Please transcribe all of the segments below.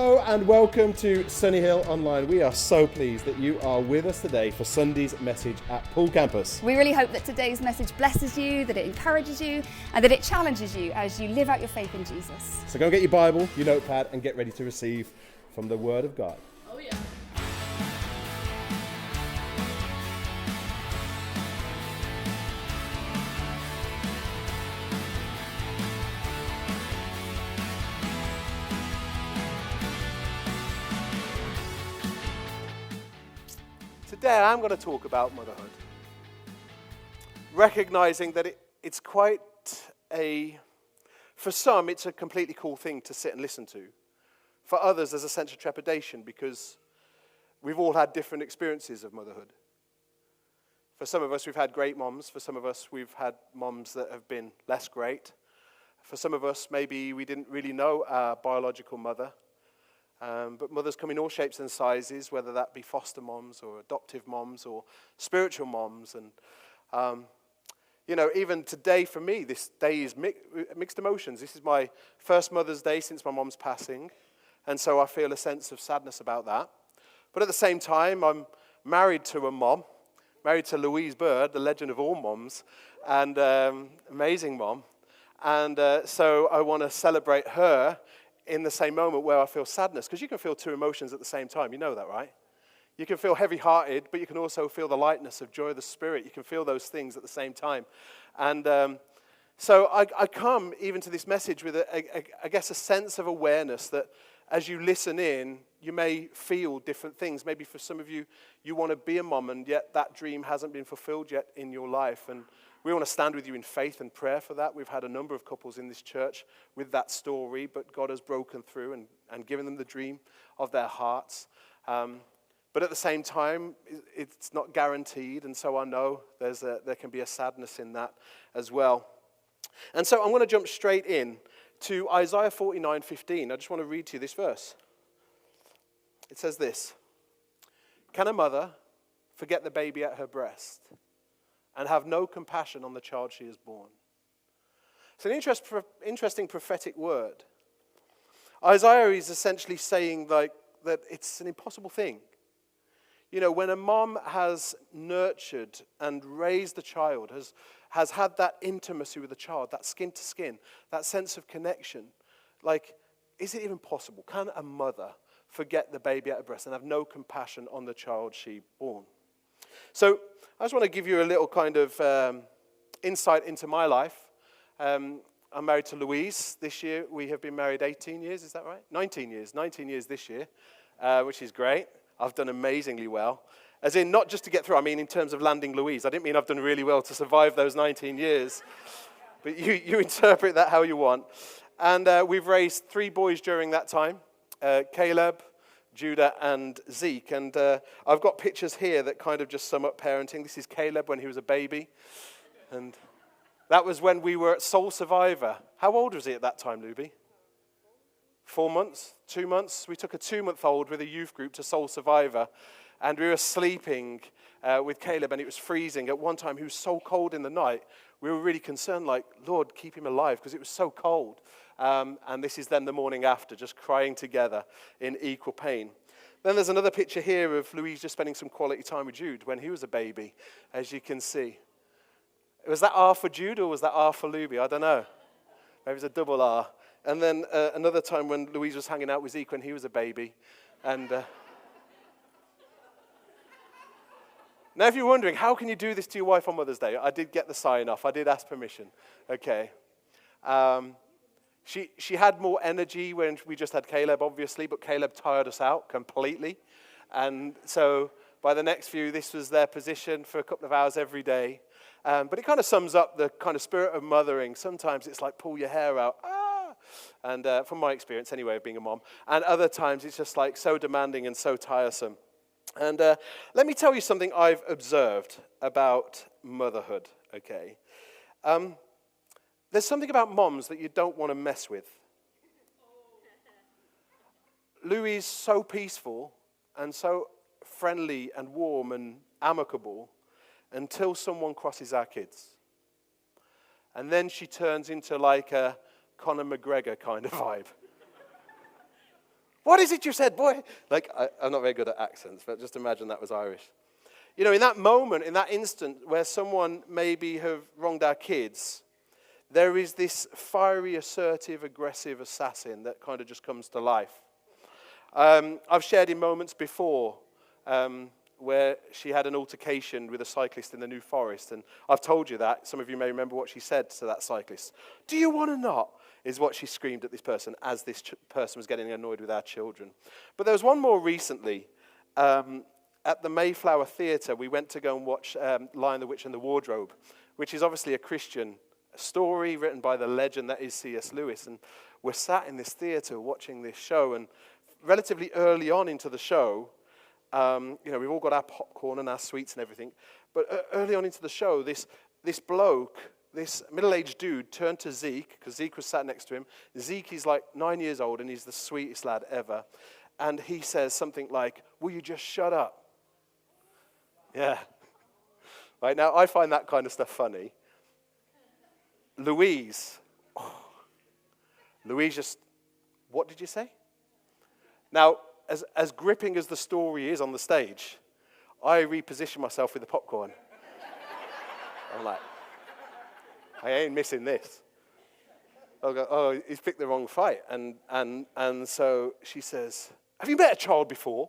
Hello and welcome to Sunny Hill Online. We are so pleased that you are with us today for Sunday's message at Poole Campus. We really hope that today's message blesses you, that it encourages you, and that it challenges you as you live out your faith in Jesus. So go and get your Bible, your notepad, and get ready to receive from the Word of God. Oh yeah. Today I'm going to talk about motherhood, recognizing that it's quite for some it's a completely cool thing to sit and listen to. For others there's a sense of trepidation because we've all had different experiences of motherhood. For some of us we've had great moms, for some of us we've had moms that have been less great. For some of us maybe we didn't really know our biological mother. But mothers come in all shapes and sizes, whether that be foster moms or adoptive moms or spiritual moms. And, even today for me, this day is mixed emotions. This is my first Mother's Day since my mom's passing. And so I feel a sense of sadness about that. But at the same time, I'm married to a mom, married to Louise Bird, the legend of all moms, and amazing mom. And so I want to celebrate her in the same moment where I feel sadness, because you can feel two emotions at the same time. You know that, right? You can feel heavy-hearted, but you can also feel the lightness of joy of the Spirit. You can feel those things at the same time. And so I come even to this message with, I guess, a sense of awareness that as you listen in, you may feel different things. Maybe for some of you, you want to be a mom, and yet that dream hasn't been fulfilled yet in your life. And we want to stand with you in faith and prayer for that. We've had a number of couples in this church with that story, but God has broken through and given them the dream of their hearts. But at the same time, it's not guaranteed, and so I know there can be a sadness in that as well. And so I'm going to jump straight in to Isaiah 49:15. I just want to read to you this verse. It says this: "Can a mother forget the baby at her breast and have no compassion on the child she has born?" It's an interesting prophetic word. Isaiah is essentially saying that it's an impossible thing. You know, when a mom has nurtured and raised a child, has had that intimacy with the child, that skin to skin, that sense of connection, is it even possible? Can a mother forget the baby at her breast and have no compassion on the child she born? So I just want to give you a little kind of insight into my life. I'm married to Louise. This year we have been married 18 years, is that right? 19 years this year, which is great. I've done amazingly well. As in, not just to get through, I mean in terms of landing Louise. I didn't mean I've done really well to survive those 19 years. But you interpret that how you want. And we've raised 3 boys during that time, Caleb, Judah, and Zeke. And I've got pictures here that kind of just sum up parenting. This is Caleb when he was a baby. And that was when we were at Soul Survivor. How old was he at that time, Luby? 4 months? 2 months? We took a 2-month-old with a youth group to Soul Survivor. And we were sleeping with Caleb, and it was freezing. At one time, he was so cold in the night, we were really concerned, Lord, keep him alive, because it was so cold. And this is then the morning after, just crying together in equal pain. Then there's another picture here of Louise just spending some quality time with Jude when he was a baby, as you can see. Was that R for Jude, or was that R for Luby? I don't know. Maybe it was a double R. And then another time when Louise was hanging out with Zeke when he was a baby. And now, if you're wondering, how can you do this to your wife on Mother's Day? I did get the sign off. I did ask permission. Okay. She had more energy when we just had Caleb, obviously, but Caleb tired us out completely. And so by the next few, this was their position for a couple of hours every day. But it kind of sums up the kind of spirit of mothering. Sometimes it's like pull your hair out. And from my experience anyway of being a mom. And other times it's just like so demanding and so tiresome. And let me tell you something I've observed about motherhood, okay? There's something about moms that you don't want to mess with. Louis is so peaceful and so friendly and warm and amicable until someone crosses our kids. And then she turns into like a Conor McGregor kind of vibe. What is it you said, boy? Like, I'm not very good at accents, but just imagine that was Irish. You know, in that moment, in that instant where someone maybe have wronged our kids, there is this fiery, assertive, aggressive assassin that kind of just comes to life. I've shared in moments before where she had an altercation with a cyclist in the New Forest, and I've told you that. Some of you may remember what she said to that cyclist. "Do you want to not?" is what she screamed at this person as this person was getting annoyed with our children. But there was one more recently. At the Mayflower Theatre, we went to go and watch Lion, the Witch and the Wardrobe, which is obviously a Christian story written by the legend that is C.S. Lewis. And we're sat in this theatre watching this show, and relatively early on into the show, we've all got our popcorn and our sweets and everything, but early on into the show, this bloke, this middle-aged dude, turned to Zeke, because Zeke was sat next to him. Zeke is like 9 years old, and he's the sweetest lad ever. And he says something like, "Will you just shut up?" Yeah. Right, now, I find that kind of stuff funny. Louise just, "What did you say?" Now, as gripping as the story is on the stage, I reposition myself with the popcorn. I'm like, I ain't missing this. I'll go, "Oh, he's picked the wrong fight." And so she says, "Have you met a child before?"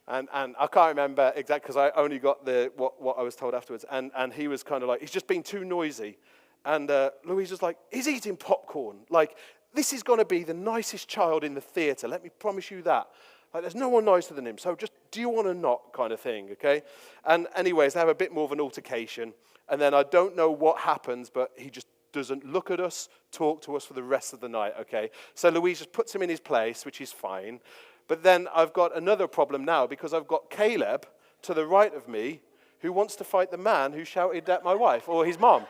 And I can't remember exactly, because I only got what I was told afterwards. And he was kind of like, "He's just been too noisy." And Louise was like, "He's eating popcorn. Like, this is going to be the nicest child in the theatre. Let me promise you that. Like, there's no one nicer than him. So just, do you want to not?" kind of thing, okay? And anyways, they have a bit more of an altercation. And then I don't know what happens, but he just doesn't look at us, talk to us for the rest of the night, okay? So Louise just puts him in his place, which is fine. But then I've got another problem now, because I've got Caleb to the right of me who wants to fight the man who shouted at my wife, or his mom.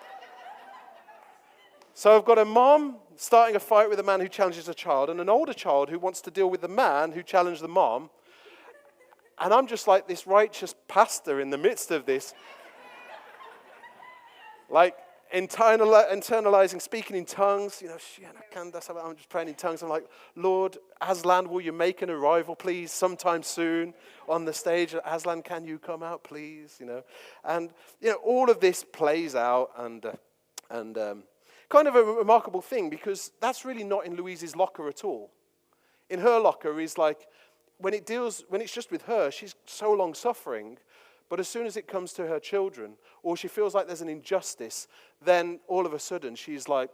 So I've got a mom starting a fight with a man who challenges a child, and an older child who wants to deal with the man who challenged the mom. And I'm just like this righteous pastor in the midst of this. Like, internalizing, speaking in tongues, I'm just praying in tongues. I'm like, "Lord, Aslan, will you make an arrival, please, sometime soon on the stage? Aslan, can you come out, please?" And all of this plays out, and kind of a remarkable thing, because that's really not in Louise's locker at all. In her locker is like, when it's just with her, she's so long suffering. But as soon as it comes to her children, or she feels like there's an injustice, then all of a sudden she's like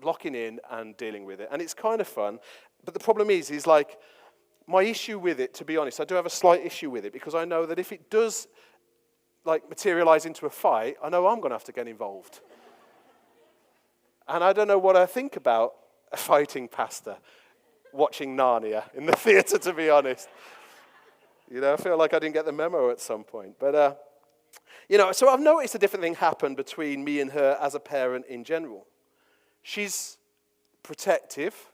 locking in and dealing with it. And it's kind of fun. But the problem is like, my issue with it, to be honest, I do have a slight issue with it, because I know that if it does like materialize into a fight, I know I'm going to have to get involved. And I don't know what I think about a fighting pastor watching Narnia in the theatre, to be honest. I feel like I didn't get the memo at some point. But, so I've noticed a different thing happen between me and her as a parent in general. She's protective.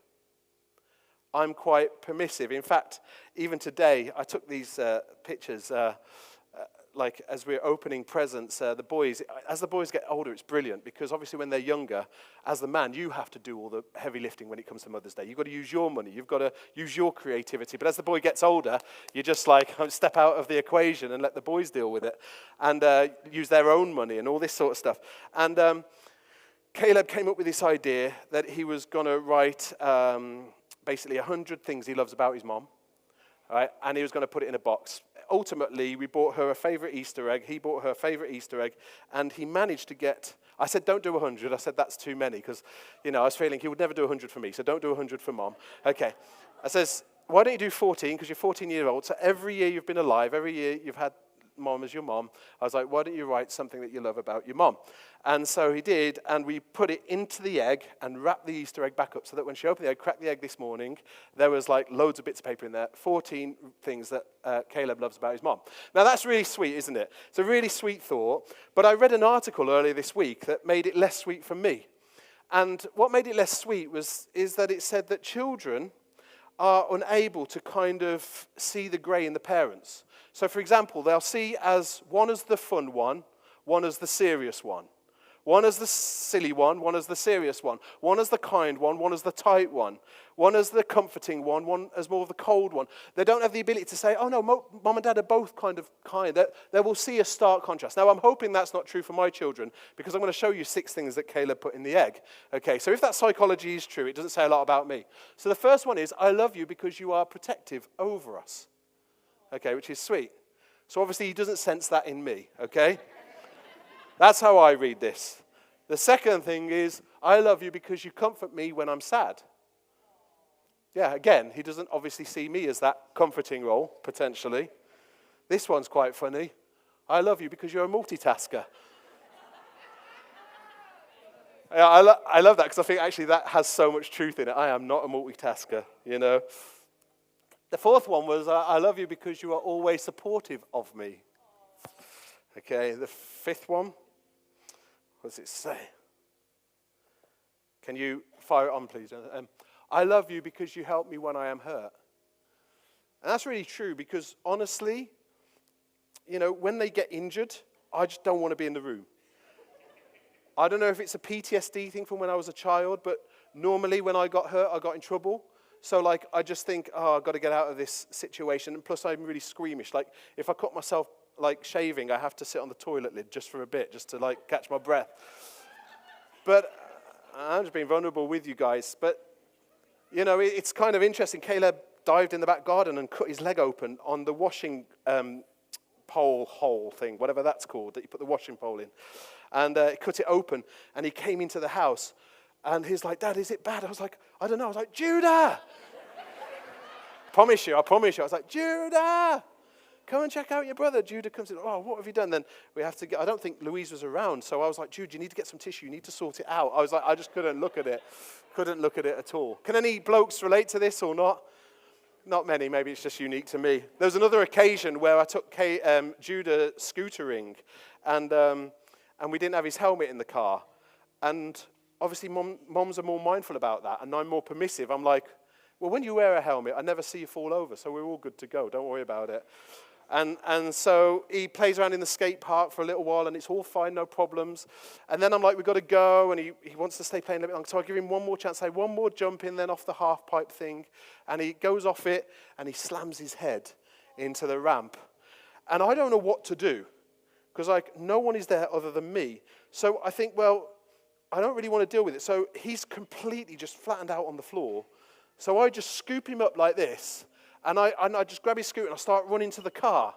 I'm quite permissive. In fact, even today, I took these pictures, like as we're opening presents, as the boys get older, it's brilliant, because obviously when they're younger, as the man, you have to do all the heavy lifting when it comes to Mother's Day. You've got to use your money. You've got to use your creativity. But as the boy gets older, you just like step out of the equation and let the boys deal with it, and use their own money and all this sort of stuff. And Caleb came up with this idea that he was going to write basically 100 things he loves about his mom, right? And he was going to put it in a box. Ultimately, we bought her a favorite Easter egg. He bought her a favorite Easter egg. And he managed to get, I said, "Don't do 100. I said, "That's too many," because, I was feeling he would never do 100 for me. So don't do 100 for Mom. Okay. I says, "Why don't you do 14? Because you're 14 years old. So every year you've been alive, every year you've had Mom as your mom." I was like, "Why don't you write something that you love about your mom?" And so he did, and we put it into the egg and wrapped the Easter egg back up, so that when she opened the egg, cracked the egg this morning, there was like loads of bits of paper in there, 14 things that Caleb loves about his mom. Now that's really sweet, isn't it? It's a really sweet thought, but I read an article earlier this week that made it less sweet for me. And what made it less sweet is that it said that children are unable to kind of see the grey in the parents. So for example, they'll see one as the fun one as the serious one. One as the silly one as the serious one as the kind one as the tight one as the comforting one as more of the cold one. They don't have the ability to say, oh no, mom and dad are both kind of kind. They will see a stark contrast. Now I'm hoping that's not true for my children, because I'm going to show you 6 things that Caleb put in the egg. Okay, so if that psychology is true, it doesn't say a lot about me. So the first one is, I love you because you are protective over us. Okay, which is sweet. So obviously he doesn't sense that in me, okay? That's how I read this. The second thing is, I love you because you comfort me when I'm sad. Yeah, again, he doesn't obviously see me as that comforting role, potentially. This one's quite funny. I love you because you're a multitasker. Yeah, I love that, because I think actually that has so much truth in it. I am not a multitasker, you know. The fourth one was, I love you because you are always supportive of me. Okay, the fifth one, what does it say? Can you fire it on, please? I love you because you help me when I am hurt. And that's really true, because honestly, you know, when they get injured, I just don't want to be in the room. I don't know if it's a PTSD thing from when I was a child, but normally when I got hurt, I got in trouble. So, like, I just think, oh, I've got to get out of this situation. And plus, I'm really squeamish. Like, if I cut myself, like, shaving, I have to sit on the toilet lid just for a bit, just to, like, catch my breath. But I'm just being vulnerable with you guys. But, you know, it's kind of interesting. Caleb dived in the back garden and cut his leg open on the washing pole hole thing, whatever that's called, that you put the washing pole in. And he cut it open, and he came into the house. And he's like, Dad, is it bad? I was like, I don't know. I was like, Judah! I promise you. I was like, Judah! Come and check out your brother. Judah comes in. Oh, what have you done? Then we have to get, I don't think Louise was around. So I was like, Jude, you need to get some tissue. You need to sort it out. I was like, I just couldn't look at it. Couldn't look at it at all. Can any blokes relate to this or not? Not many. Maybe it's just unique to me. There was another occasion where I took Judah scootering, and we didn't have his helmet in the car. And obviously, moms are more mindful about that, and I'm more permissive. I'm like, well, when you wear a helmet, I never see you fall over, so we're all good to go. Don't worry about it. And so he plays around in the skate park for a little while, and it's all fine, no problems. And then I'm like, we've got to go, and he wants to stay playing a bit longer. So I give him one more chance, say one more jump in, then off the half pipe thing. And he goes off it, and he slams his head into the ramp. And I don't know what to do, because like no one is there other than me. So I think, well, I don't really want to deal with it. So he's completely just flattened out on the floor. So I just scoop him up like this, and I just grab his scooter and I start running to the car.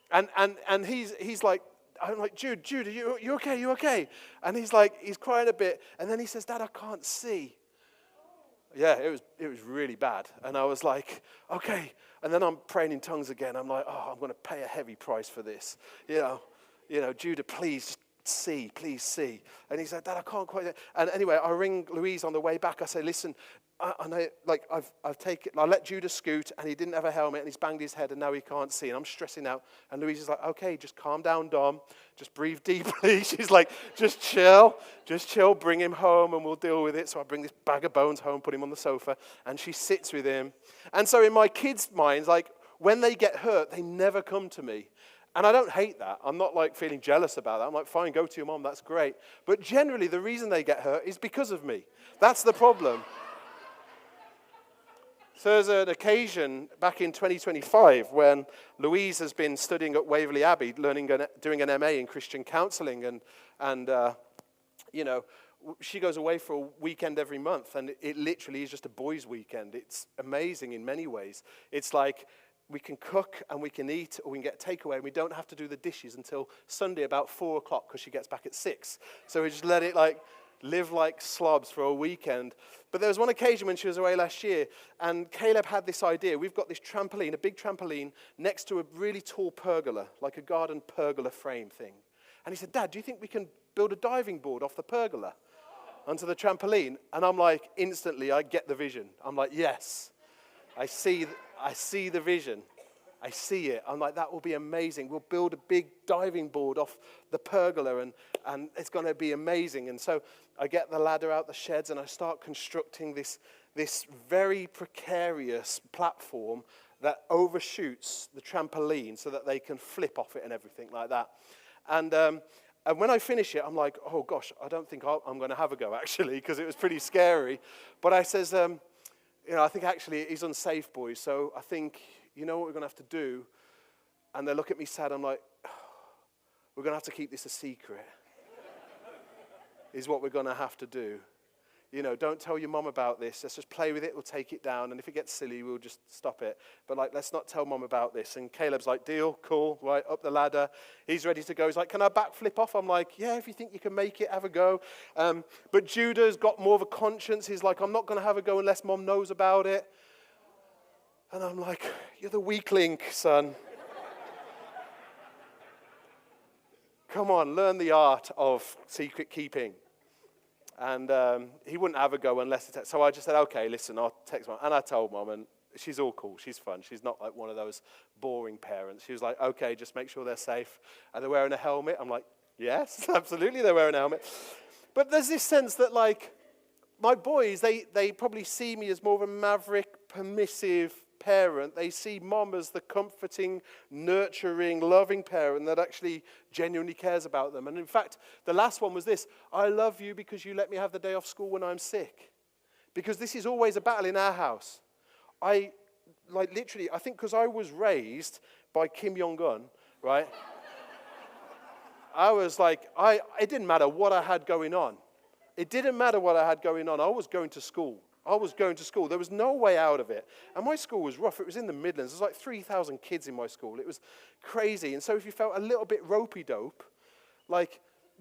And he's like, I'm like, Jude, you okay? You okay? And he's like, he's crying a bit, and then he says, Dad, I can't see. Yeah, it was really bad. And I was like, okay. And then I'm praying in tongues again. I'm like, oh, I'm going to pay a heavy price for this. You know, Judah, please please see. And he said, Dad, I can't quite. And anyway, I ring Louise on the way back. I say, listen, I let Judah scoot, and he didn't have a helmet, and he's banged his head, and now he can't see, and I'm stressing out. And Louise is like, okay, just calm down, Dom. Just breathe deeply. She's like, just chill, bring him home, and we'll deal with it. So I bring this bag of bones home, put him on the sofa, and she sits with him. And so in my kids' minds, like, when they get hurt, they never come to me. And I don't hate that. I'm not like feeling jealous about that. I'm like, fine, go to your mom, that's great. But generally, the reason they get hurt is because of me. That's the problem. So there's an occasion back in 2025 when Louise has been studying at Waverley Abbey, doing an MA in Christian counselling, and she goes away for a weekend every month, and it literally is just a boys' weekend. It's amazing in many ways. It's like we can cook and we can eat, or we can get takeaway, and we don't have to do the dishes until Sunday about 4 o'clock because she gets back at 6. So we just let it live like slobs for a weekend. But there was one occasion when she was away last year, and Caleb had this idea. We've got this trampoline, a big trampoline, next to a really tall pergola, like a garden pergola frame thing. And he said, Dad, do you think we can build a diving board off the pergola onto the trampoline? And I'm like, instantly, I get the vision. I'm like, yes, I see the vision. I see it. I'm like, that will be amazing. We'll build a big diving board off the pergola, and it's going to be amazing. And so I get the ladder out the sheds, and I start constructing this very precarious platform that overshoots the trampoline so that they can flip off it and everything like that. And And when I finish it, I'm like, oh gosh, I don't think I'm going to have a go actually, because it was pretty scary. But I says, I think actually it is unsafe, boys. So I think, you know what we're going to have to do? And they look at me sad. I'm like, we're going to have to keep this a secret, is what we're going to have to do. Don't tell your mom about this. Let's just play with it. We'll take it down. And if it gets silly, we'll just stop it. But let's not tell mom about this. And Caleb's like, deal, cool, right, up the ladder. He's ready to go. He's like, can I backflip off? I'm like, yeah, if you think you can make it, have a go. But Judah's got more of a conscience. He's like, I'm not going to have a go unless mom knows about it. And I'm like, you're the weak link, son. Come on, learn the art of secret keeping. And he wouldn't have a go unless it. So I just said, okay, listen, I'll text mom. And I told mom, and she's all cool. She's fun. She's not like one of those boring parents. She was like, okay, just make sure they're safe. Are they wearing a helmet? I'm like, yes, absolutely, they're wearing a helmet. But there's this sense that, my boys, they probably see me as more of a maverick, permissive parent. They see mom as the comforting, nurturing, loving parent that actually genuinely cares about them. And in fact, the last one was this: I love you because you let me have the day off school when I'm sick. Because this is always a battle in our house. I think because I was raised by Kim Jong-un, right? I was like, it didn't matter what I had going on. It didn't matter what I had going on. I was going to school. There was no way out of it. And my school was rough. It was in the Midlands. There was like 3,000 kids in my school. It was crazy. And so if you felt a little bit ropey-dope,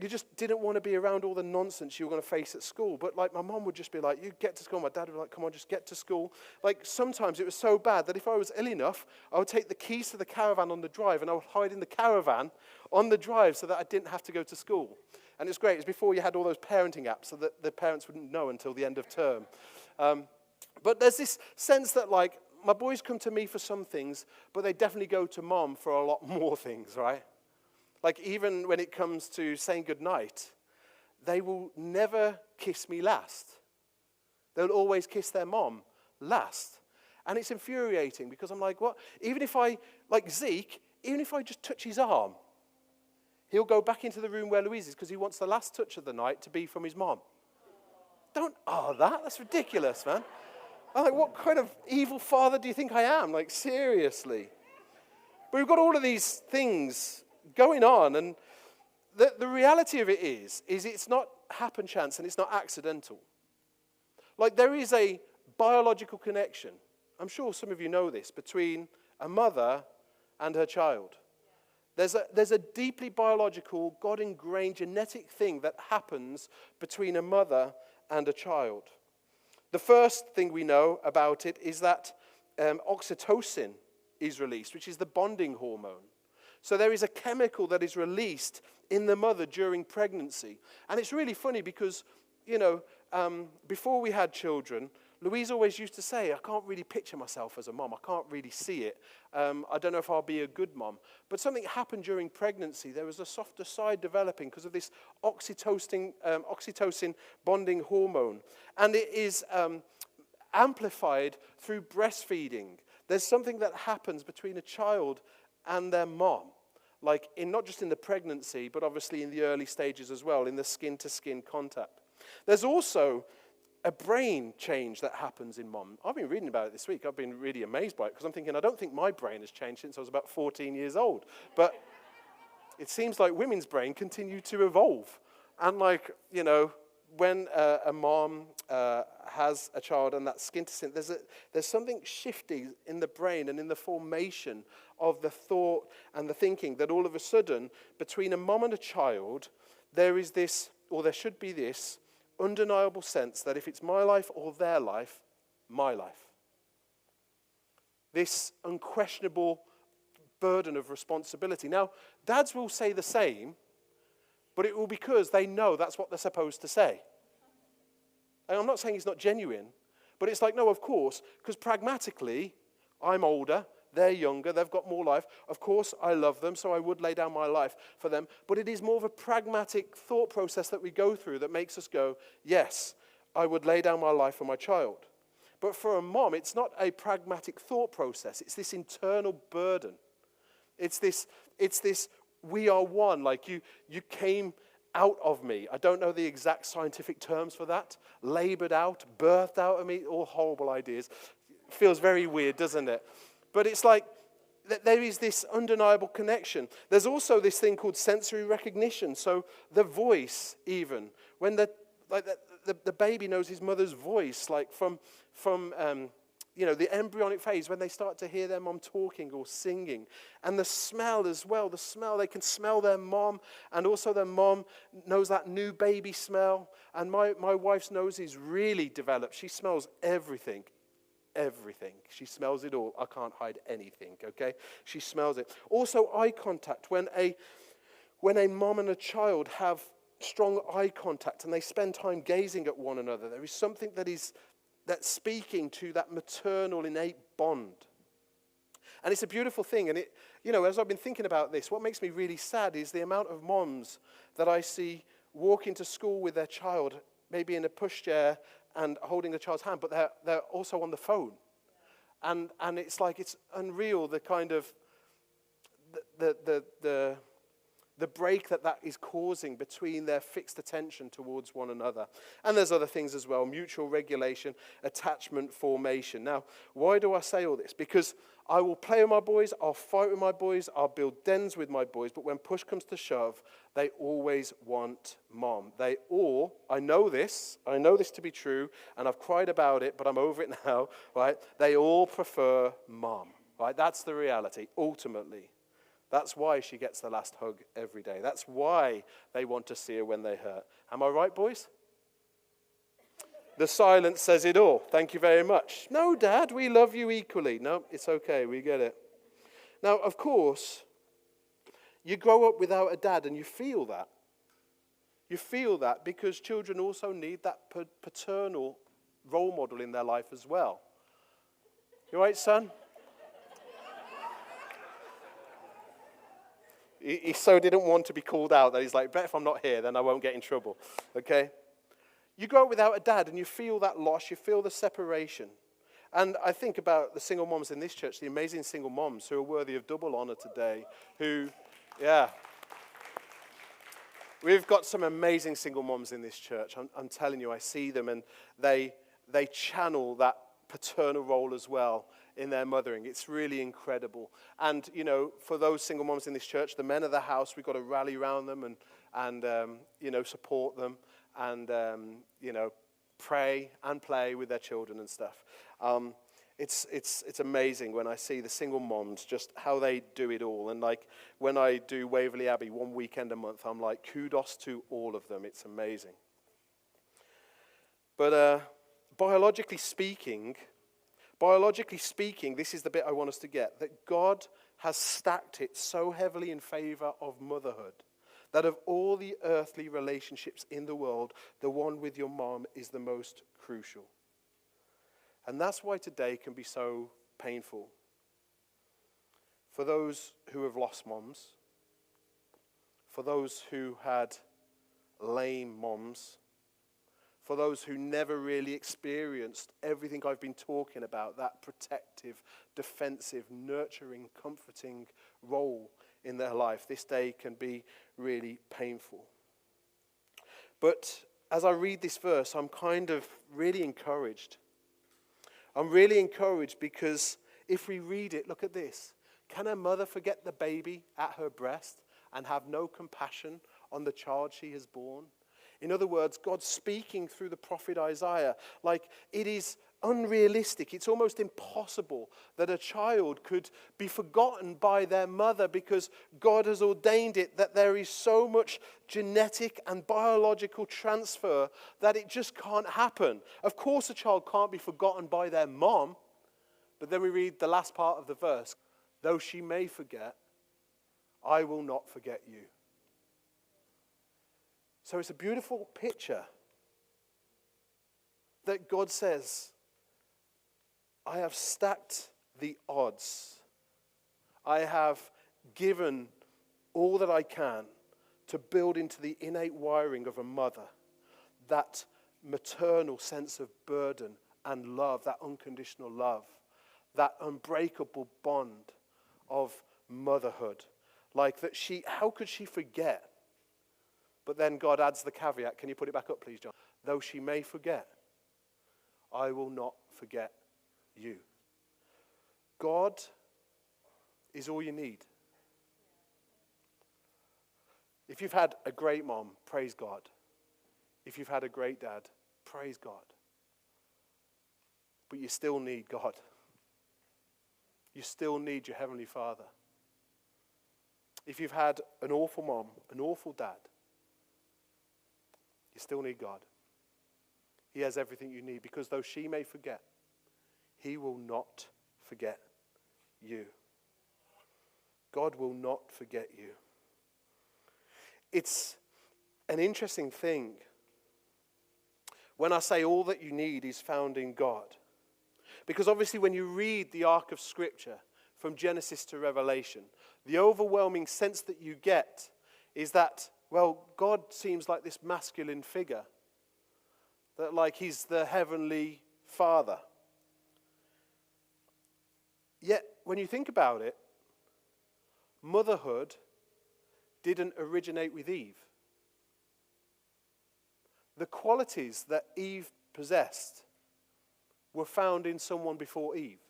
you just didn't want to be around all the nonsense you were going to face at school. But my mom would just be like, you get to school. My dad would be like, come on, just get to school. Sometimes it was so bad that if I was ill enough, I would take the keys to the caravan on the drive and I would hide in the caravan on the drive so that I didn't have to go to school. And it's great. It was before you had all those parenting apps so that the parents wouldn't know until the end of term. But there's this sense that, my boys come to me for some things, but they definitely go to mom for a lot more things, right? Even when it comes to saying goodnight, they will never kiss me last. They'll always kiss their mom last. And it's infuriating because I'm like, what? Even if I just touch his arm, he'll go back into the room where Louise is because he wants the last touch of the night to be from his mom. That's ridiculous, man. I'm like, what kind of evil father do you think I am? Seriously. But we've got all of these things going on, and the reality of it is it's not happen chance and it's not accidental. There is a biological connection, I'm sure some of you know this, between a mother and her child. There's a deeply biological, God-ingrained genetic thing that happens between a mother and a child. The first thing we know about it is that oxytocin is released, which is the bonding hormone. So there is a chemical that is released in the mother during pregnancy. And it's really funny because, before we had children, Louise always used to say, I can't really picture myself as a mom. I can't really see it. I don't know if I'll be a good mom. But something happened during pregnancy. There was a softer side developing because of this oxytocin bonding hormone. And it is amplified through breastfeeding. There's something that happens between a child and their mom. Not just in the pregnancy, but obviously in the early stages as well, in the skin-to-skin contact. There's also a brain change that happens in mom. I've been reading about it this week. I've been really amazed by it because I'm thinking, I don't think my brain has changed since I was about 14 years old. But it seems like women's brain continue to evolve. And when a mom has a child and that skin to skin, there's something shifting in the brain and in the formation of the thought and the thinking that all of a sudden, between a mom and a child, there is this, or there should be this, undeniable sense that if it's my life or their life, my life. This unquestionable burden of responsibility. Now, dads will say the same, but it will because they know that's what they're supposed to say. And I'm not saying it's not genuine, but it's no, of course, because pragmatically, I'm older, they're younger, they've got more life. Of course, I love them, so I would lay down my life for them. But it is more of a pragmatic thought process that we go through that makes us go, yes, I would lay down my life for my child. But for a mom, it's not a pragmatic thought process. It's this internal burden. It's this we are one. Like you came out of me. I don't know the exact scientific terms for that. Labored out, birthed out of me, all horrible ideas. Feels very weird, doesn't it? But it's like there is this undeniable connection. There's also this thing called sensory recognition. So the voice, even when the baby knows his mother's voice, like from the embryonic phase, when they start to hear their mom talking or singing. And the smell as well, they can smell their mom, and also their mom knows that new baby smell. And my wife's nose is really developed. She smells everything. She smells it all. I can't hide anything, okay? She smells it. Also, eye contact. When a mom and a child have strong eye contact and they spend time gazing at one another, there is something that's speaking to that maternal innate bond. And it's a beautiful thing. And as I've been thinking about this, what makes me really sad is the amount of moms that I see walking to school with their child, maybe in a pushchair and holding the child's hand, but they're also on the phone. And it's like, it's unreal, the kind of the break that is causing between their fixed attention towards one another. And there's other things as well: mutual regulation, attachment formation. Now, why do I say all this? Because I will play with my boys, I'll fight with my boys, I'll build dens with my boys, but when push comes to shove, they always want mom. I know this to be true, and I've cried about it, but I'm over it now, right? They all prefer mom, right? That's the reality, ultimately. That's why she gets the last hug every day. That's why they want to see her when they hurt. Am I right, boys? The silence says it all. Thank you very much. No, Dad, we love you equally. No, it's okay. We get it. Now, of course, you grow up without a dad and you feel that. You feel that because children also need that paternal role model in their life as well. You all right, son? He so didn't want to be called out that he's like, bet if I'm not here, then I won't get in trouble. Okay? You grow up without a dad and you feel that loss, you feel the separation. And I think about the single moms in this church, the amazing single moms who are worthy of double honor today, We've got some amazing single moms in this church. I'm telling you, I see them, and they channel that paternal role as well in their mothering. It's really incredible. And, for those single moms in this church, the men of the house, we've got to rally around them and support them and, pray and play with their children and stuff. It's amazing when I see the single moms, just how they do it all. And like when I do Waverley Abbey one weekend a month, I'm like, kudos to all of them. It's amazing. But biologically speaking, this is the bit I want us to get, that God has stacked it so heavily in favor of motherhood that of all the earthly relationships in the world, the one with your mom is the most crucial. And that's why today can be so painful. For those who have lost moms, for those who had lame moms, for those who never really experienced everything I've been talking about, that protective, defensive, nurturing, comforting role in their life, this day can be really painful. But as I read this verse, I'm kind of really encouraged. I'm really encouraged because if we read it, look at this. Can a mother forget the baby at her breast and have no compassion on the child she has borne? In other words, God's speaking through the prophet Isaiah. Like, it is unrealistic. It's almost impossible that a child could be forgotten by their mother because God has ordained it that there is so much genetic and biological transfer that it just can't happen. Of course, a child can't be forgotten by their mom, but then we read the last part of the verse. Though she may forget, I will not forget you. So it's a beautiful picture that God says, I have stacked the odds. I have given all that I can to build into the innate wiring of a mother that maternal sense of burden and love, that unconditional love, that unbreakable bond of motherhood. Like that how could she forget? But then God adds the caveat. Can you put it back up, please, John? Though she may forget, I will not forget you. God is all you need. If you've had a great mom, praise God. If you've had a great dad, praise God. But you still need God. You still need your Heavenly Father. If you've had an awful mom, an awful dad, you still need God. He has everything you need, because though she may forget, he will not forget you. God will not forget you. It's an interesting thing when I say all that you need is found in God. Because obviously when you read the arc of Scripture from Genesis to Revelation, the overwhelming sense that you get is that, well, God seems like this masculine figure. That like he's the heavenly Father. Yet, when you think about it, motherhood didn't originate with Eve. The qualities that Eve possessed were found in someone before Eve.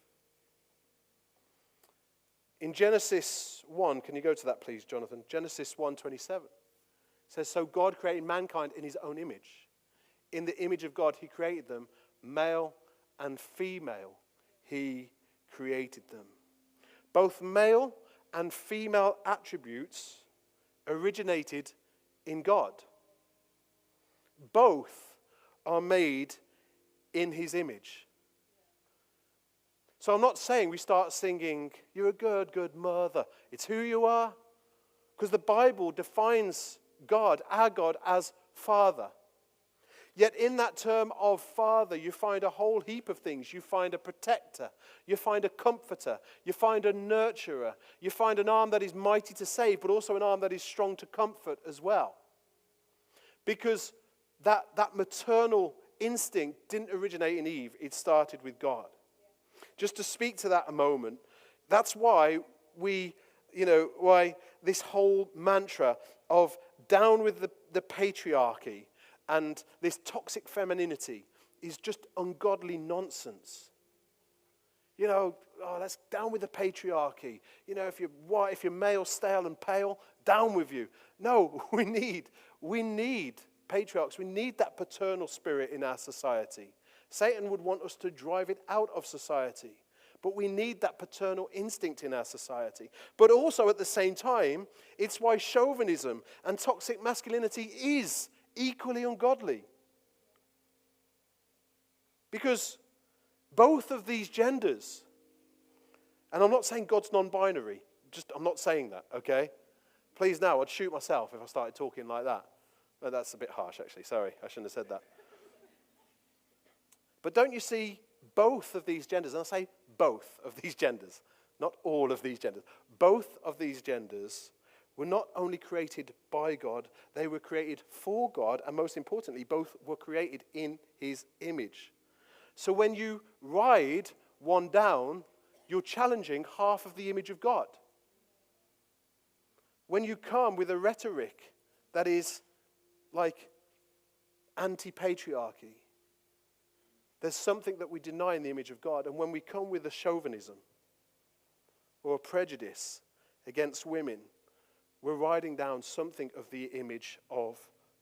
In Genesis 1, can you go to that please, Jonathan? Genesis 1:27 says, so God created mankind in his own image. In the image of God he created them, male and female he created them. Both male and female attributes originated in God. Both are made in his image. So I'm not saying we start singing, you're a good, good mother. It's who you are. Because the Bible defines God, our God, as Father. Yet in that term of Father, you find a whole heap of things. You find a protector. You find a comforter. You find a nurturer. You find an arm that is mighty to save, but also an arm that is strong to comfort as well. Because that maternal instinct didn't originate in Eve. It started with God. Just to speak to that a moment, that's why why this whole mantra of down with the patriarchy and this toxic femininity is just ungodly nonsense. Let's down with the patriarchy. If you're white, if you're male, stale and pale, down with you. No, we need patriarchs. We need that paternal spirit in our society. Satan would want us to drive it out of society. But we need that paternal instinct in our society. But also at the same time, it's why chauvinism and toxic masculinity is equally ungodly. Because both of these genders, and I'm not saying God's non-binary, I'm not saying that, okay? Please now, I'd shoot myself if I started talking like that. No, that's a bit harsh actually, sorry, I shouldn't have said that. But don't you see both of these genders, and I say both of these genders, not all of these genders, both of these genders were not only created by God, they were created for God, and most importantly, both were created in his image. So when you ride one down, you're challenging half of the image of God. When you come with a rhetoric that is like anti-patriarchy, there's something that we deny in the image of God. And when we come with a chauvinism or a prejudice against women, we're riding down something of the image of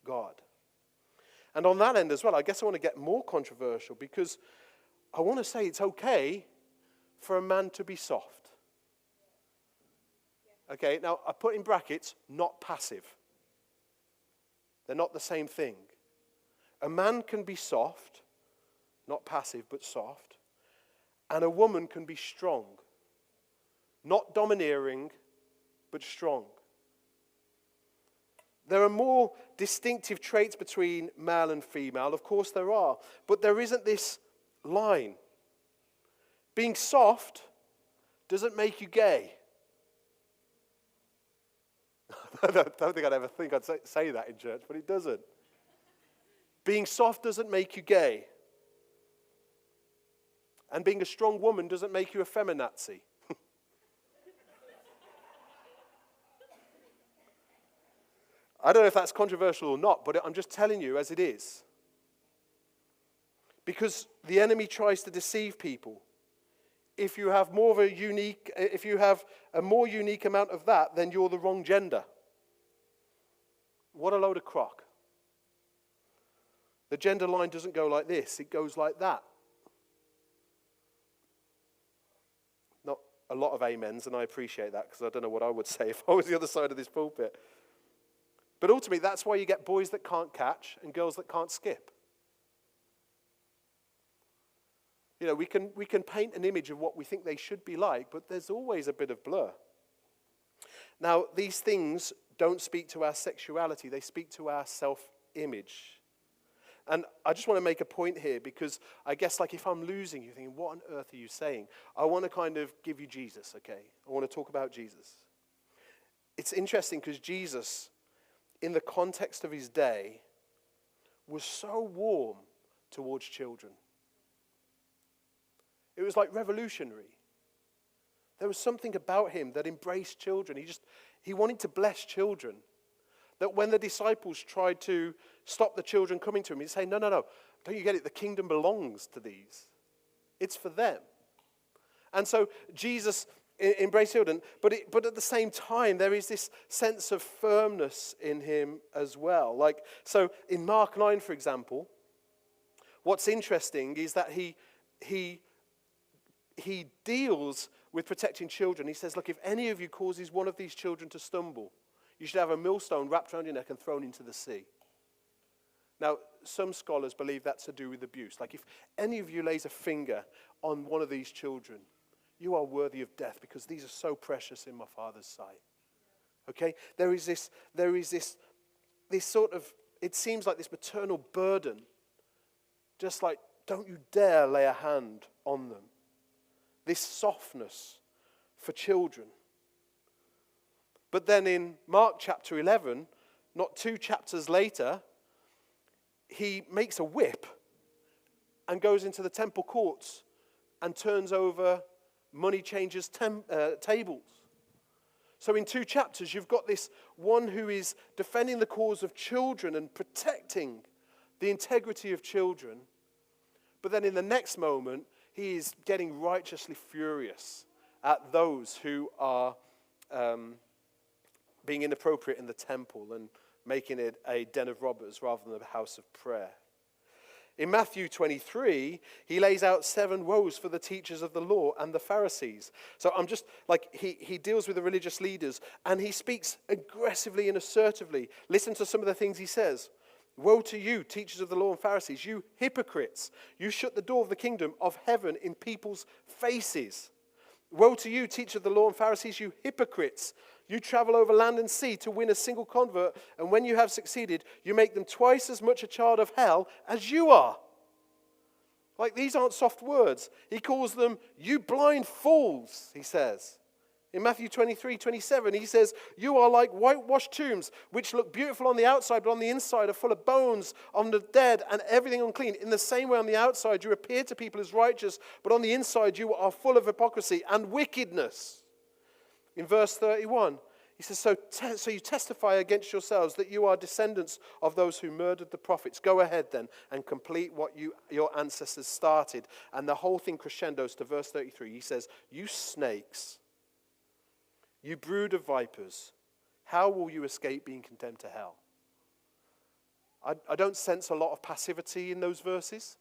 God. And on that end as well, I guess I want to get more controversial because I want to say it's okay for a man to be soft. Okay, now I put in brackets, not passive. They're not the same thing. A man can be soft, not passive, but soft. And a woman can be strong. Not domineering, but strong. There are more distinctive traits between male and female. Of course there are. But there isn't this line. Being soft doesn't make you gay. I don't think I'd ever think I'd say that in church, but it doesn't. Being soft doesn't make you gay. And being a strong woman doesn't make you a feminazi. I don't know if that's controversial or not, but I'm just telling you as it is. Because the enemy tries to deceive people. If you have a more unique amount of that, then you're the wrong gender. What a load of crock. The gender line doesn't go like this, it goes like that. Not a lot of amens, and I appreciate that because I don't know what I would say if I was the other side of this pulpit. But ultimately, that's why you get boys that can't catch and girls that can't skip. You know, we can paint an image of what we think they should be like, but there's always a bit of blur. Now, these things don't speak to our sexuality, they speak to our self-image. And I just want to make a point here because I guess like if I'm losing, you're thinking, what on earth are you saying? I want to kind of give you Jesus, okay? I want to talk about Jesus. It's interesting because Jesus, in the context of his day, was so warm towards children. It was like revolutionary. There was something about him that embraced children. He wanted to bless children. That when the disciples tried to stop the children coming to him, he'd say, no, don't you get it? The kingdom belongs to these. It's for them. And so Jesus embraced children, but at the same time, there is this sense of firmness in him as well. Like, so in Mark 9, for example, what's interesting is that he deals with protecting children. He says, look, if any of you causes one of these children to stumble, you should have a millstone wrapped around your neck and thrown into the sea. Now, some scholars believe that's to do with abuse. Like if any of you lays a finger on one of these children, you are worthy of death because these are so precious in my Father's sight. Okay? There is this sort of, it seems like this maternal burden. Just like, don't you dare lay a hand on them. This softness for children. But then in Mark chapter 11, not 2 chapters later, he makes a whip and goes into the temple courts and turns over money changers' tables. So in 2 chapters, you've got this one who is defending the cause of children and protecting the integrity of children. But then in the next moment, he is getting righteously furious at those who are being inappropriate in the temple and making it a den of robbers rather than a house of prayer. In Matthew 23, he lays out 7 woes for the teachers of the law and the Pharisees. So I'm just, like, he deals with the religious leaders and he speaks aggressively and assertively. Listen to some of the things he says. Woe to you, teachers of the law and Pharisees, you hypocrites. You shut the door of the kingdom of heaven in people's faces. Woe to you, teachers of the law and Pharisees, you hypocrites. You travel over land and sea to win a single convert, and when you have succeeded, you make them twice as much a child of hell as you are. Like, these aren't soft words. He calls them, you blind fools, he says. In Matthew 23:27, he says, you are like whitewashed tombs, which look beautiful on the outside, but on the inside are full of bones, on the dead, and everything unclean. In the same way, on the outside, you appear to people as righteous, but on the inside, you are full of hypocrisy and wickedness. In verse 31, he says, so you testify against yourselves that you are descendants of those who murdered the prophets. Go ahead then and complete what your ancestors started. And the whole thing crescendos to verse 33. He says, you snakes, you brood of vipers, how will you escape being condemned to hell? I don't sense a lot of passivity in those verses.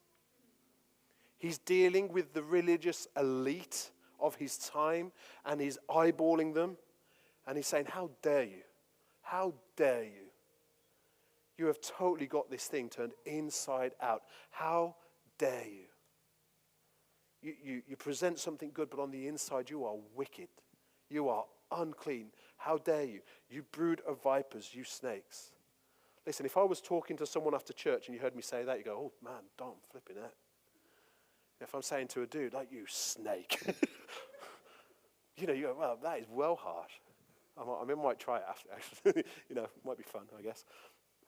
He's dealing with the religious elite of his time and he's eyeballing them and he's saying, how dare you? How dare you? You have totally got this thing turned inside out. How dare you? You present something good, but on the inside you are wicked. You are unclean. How dare you? You brood of vipers, you snakes. Listen, if I was talking to someone after church and you heard me say that, you go, oh man, Dom, flipping it. If I'm saying to a dude, like, you snake, you go, well, that is well harsh. I might try it after, actually. Might be fun, I guess.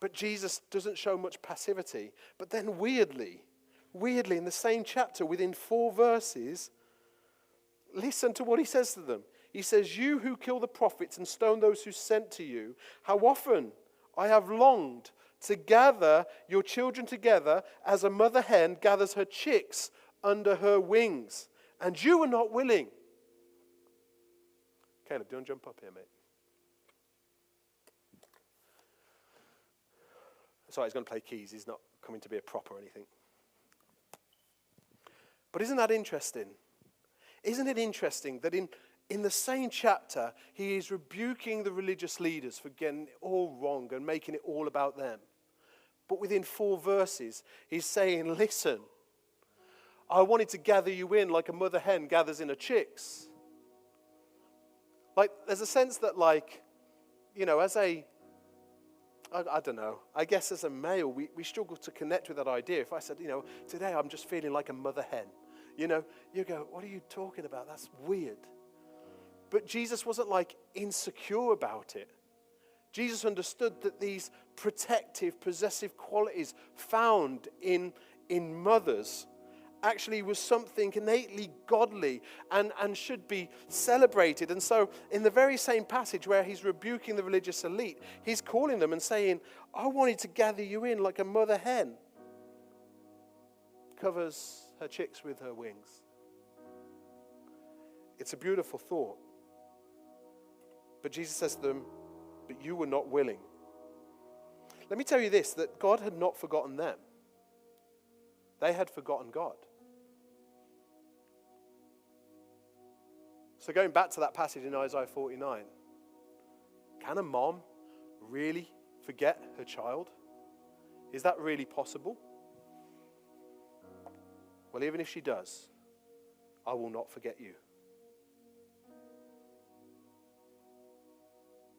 But Jesus doesn't show much passivity. But then weirdly, in the same chapter, within 4 verses, listen to what he says to them. He says, you who kill the prophets and stone those who sent to you, how often I have longed to gather your children together as a mother hen gathers her chicks under her wings, and you were not willing. Caleb, do you want to jump up here, mate? Sorry, he's going to play keys. He's not coming to be a prop or anything. But isn't that interesting? Isn't it interesting that in the same chapter, he is rebuking the religious leaders for getting it all wrong and making it all about them. But within 4 verses, he's saying, listen, I wanted to gather you in like a mother hen gathers in her chicks. Like, there's a sense that, like, you know, as a, I don't know, I guess as a male, we struggle to connect with that idea. If I said, you know, today I'm just feeling like a mother hen, you know, you go, what are you talking about? That's weird. But Jesus wasn't like insecure about it. Jesus understood that these protective, possessive qualities found in mothers actually was something innately godly and should be celebrated. And so in the very same passage where he's rebuking the religious elite, he's calling them and saying, I wanted to gather you in like a mother hen covers her chicks with her wings. It's a beautiful thought. But Jesus says to them, but you were not willing. Let me tell you this, that God had not forgotten them. They had forgotten God. So going back to that passage in Isaiah 49, can a mom really forget her child? Is that really possible? Well, even if she does, I will not forget you.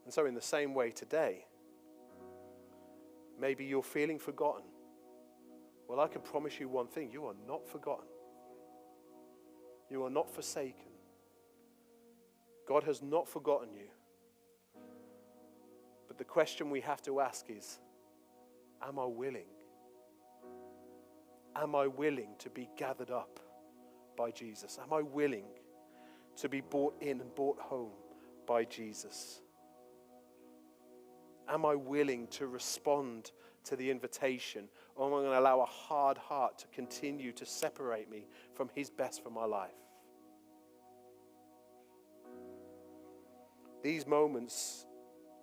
And so in the same way today, maybe you're feeling forgotten. Well, I can promise you one thing, you are not forgotten. You are not forsaken. God has not forgotten you. But the question we have to ask is, am I willing? Am I willing to be gathered up by Jesus? Am I willing to be brought in and brought home by Jesus? Am I willing to respond to the invitation, or am I going to allow a hard heart to continue to separate me from his best for my life? These moments,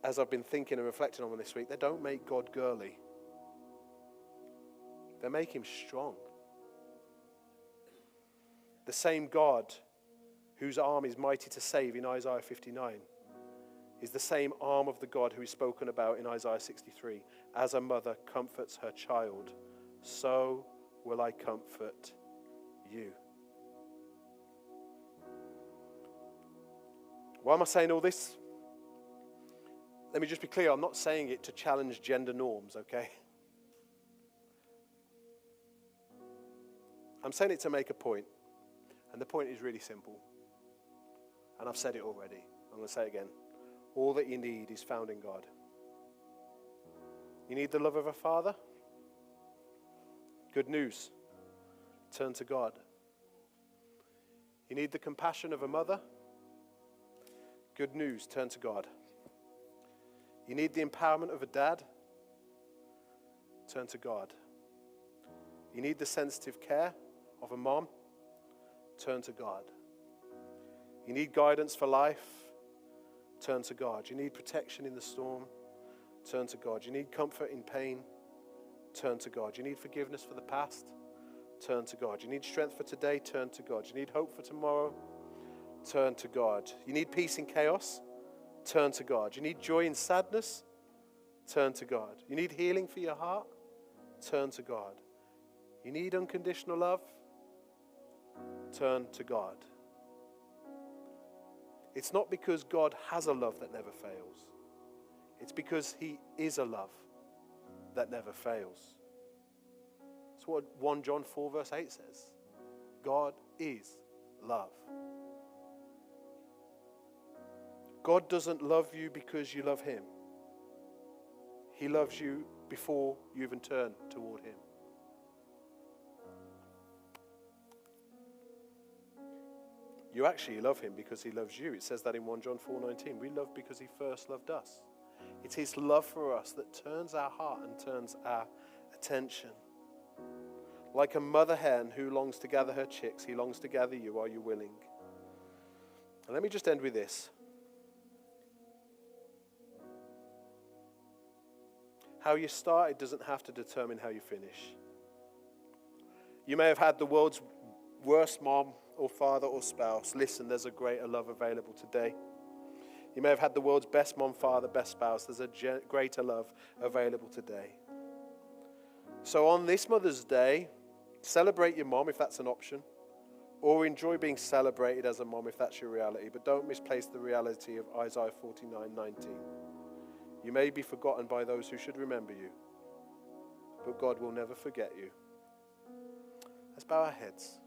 as I've been thinking and reflecting on them this week, they don't make God girly. They make him strong. The same God whose arm is mighty to save in Isaiah 59 is the same arm of the God who is spoken about in Isaiah 63. As a mother comforts her child, so will I comfort you. Why am I saying all this? Let me just be clear, I'm not saying it to challenge gender norms, okay? I'm saying it to make a point. And the point is really simple. And I've said it already. I'm going to say it again. All that you need is found in God. You need the love of a father? Good news. Turn to God. You need the compassion of a mother? Good news. Turn to God. You need the empowerment of a dad? Turn to God. You need the sensitive care of a mom? Turn to God. You need guidance for life? Turn to God. You need protection in the storm? Turn to God. You need comfort in pain? Turn to God. You need forgiveness for the past? Turn to God. You need strength for today? Turn to God. You need hope for tomorrow? Turn to God. You need peace in chaos? Turn to God. You need joy in sadness? Turn to God. You need healing for your heart? Turn to God. You need unconditional love? Turn to God. It's not because God has a love that never fails. It's because he is a love that never fails. That's what 1 John 4 verse 8 says. God is love. God doesn't love you because you love him. He loves you before you even turn toward him. You actually love him because he loves you. It says that in 1 John 4:19. We love because he first loved us. It's his love for us that turns our heart and turns our attention. Like a mother hen who longs to gather her chicks, he longs to gather you. Are you willing? And let me just end with this. How you started doesn't have to determine how you finish. You may have had the world's worst mom or father or spouse. Listen, there's a greater love available today. You may have had the world's best mom, father, best spouse. There's a greater love available today. So on this Mother's Day, celebrate your mom if that's an option, or enjoy being celebrated as a mom if that's your reality. But don't misplace the reality of Isaiah 49:19. You may be forgotten by those who should remember you, but God will never forget you. Let's bow our heads.